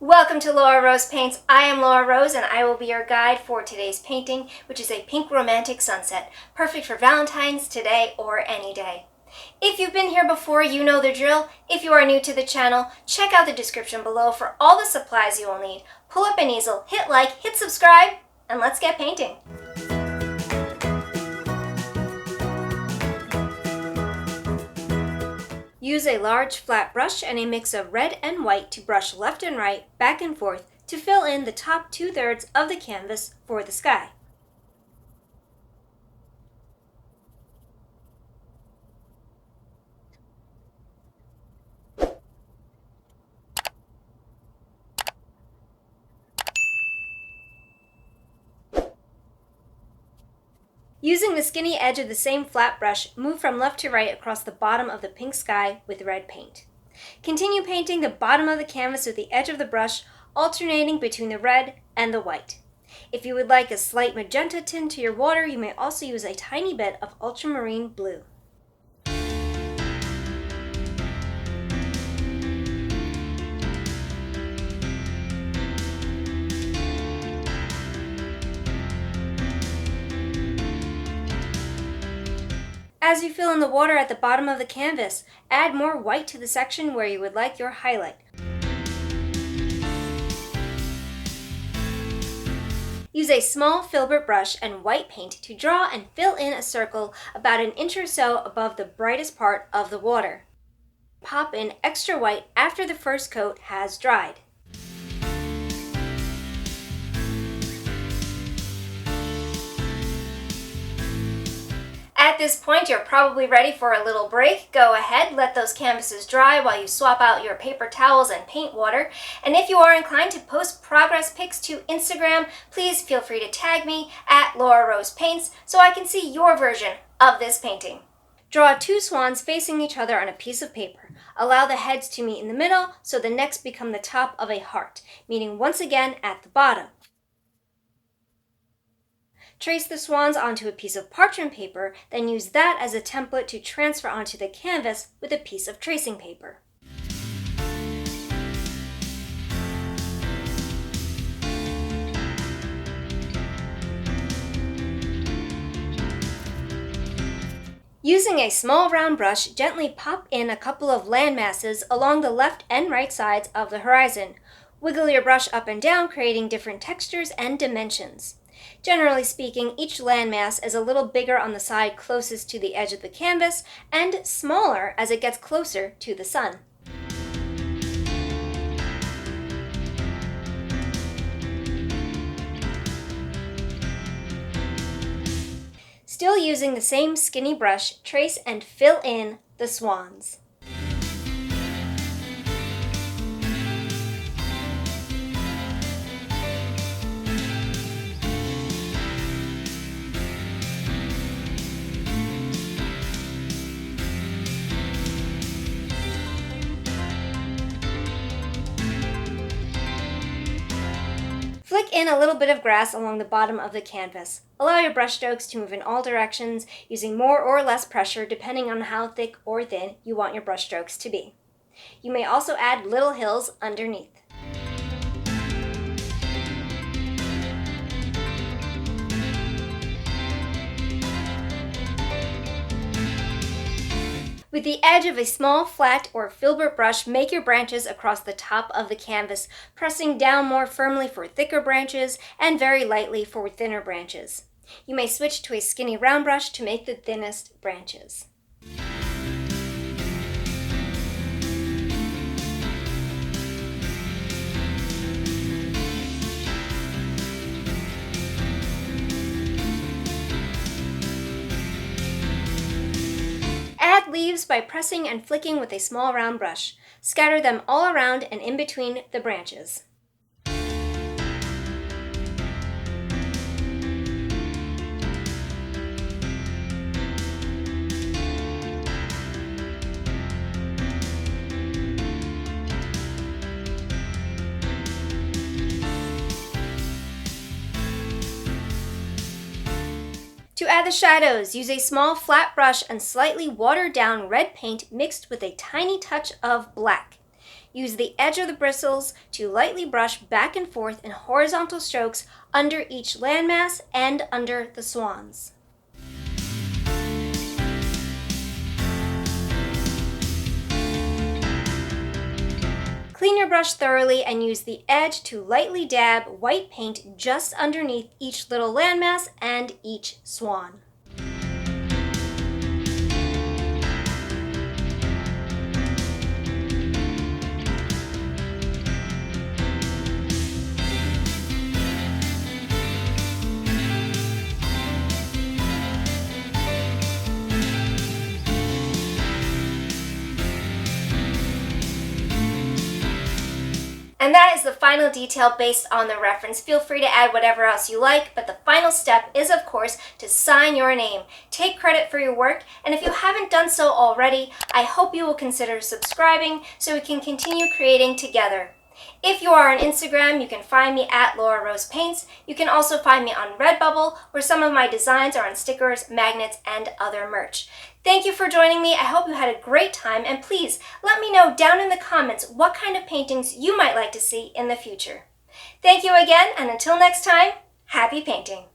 Welcome to Laura Rose Paints. I am Laura Rose and I will be your guide for today's painting, which is a pink romantic sunset, perfect for Valentine's, today, or any day. If you've been here before, you know the drill. If you are new to the channel, check out the description below for all the supplies you will need. Pull up an easel, hit like, hit subscribe, and let's get painting. Use a large flat brush and a mix of red and white to brush left and right, back and forth, to fill in the top 2/3 of the canvas for the sky. Using the skinny edge of the same flat brush, move from left to right across the bottom of the pink sky with red paint. Continue painting the bottom of the canvas with the edge of the brush, alternating between the red and the white. If you would like a slight magenta tint to your water, you may also use a tiny bit of ultramarine blue. As you fill in the water at the bottom of the canvas, add more white to the section where you would like your highlight. Use a small filbert brush and white paint to draw and fill in a circle about an inch or so above the brightest part of the water. Pop in extra white after the first coat has dried. At this point, you're probably ready for a little break. Go ahead, let those canvases dry while you swap out your paper towels and paint water. And if you are inclined to post progress pics to Instagram, please feel free to tag me at Laura Rose Paints so I can see your version of this painting. Draw 2 swans facing each other on a piece of paper. Allow the heads to meet in the middle so the necks become the top of a heart, meeting once again at the bottom. Trace the swans onto a piece of parchment paper, then use that as a template to transfer onto the canvas with a piece of tracing paper. Using a small round brush, gently pop in a couple of land masses along the left and right sides of the horizon. Wiggle your brush up and down, creating different textures and dimensions. Generally speaking, each landmass is a little bigger on the side closest to the edge of the canvas and smaller as it gets closer to the sun. Still using the same skinny brush, trace and fill in the swans. Flick in a little bit of grass along the bottom of the canvas. Allow your brush strokes to move in all directions, using more or less pressure depending on how thick or thin you want your brush strokes to be. You may also add little hills underneath. With the edge of a small, flat, or filbert brush, make your branches across the top of the canvas, pressing down more firmly for thicker branches and very lightly for thinner branches. You may switch to a skinny round brush to make the thinnest branches. Add leaves by pressing and flicking with a small round brush. Scatter them all around and in between the branches. To add the shadows, use a small flat brush and slightly watered down red paint mixed with a tiny touch of black. Use the edge of the bristles to lightly brush back and forth in horizontal strokes under each landmass and under the swans. Clean your brush thoroughly and use the edge to lightly dab white paint just underneath each little landmass and each swan. And that is the final detail based on the reference. Feel free to add whatever else you like, but the final step is, of course, to sign your name. Take credit for your work, and if you haven't done so already, I hope you will consider subscribing so we can continue creating together. If you are on Instagram, you can find me at Laura Rose Paints. You can also find me on RedBubble, where some of my designs are on stickers, magnets, and other merch. Thank you for joining me. I hope you had a great time, and please let me know down in the comments what kind of paintings you might like to see in the future. Thank you again, and until next time, happy painting!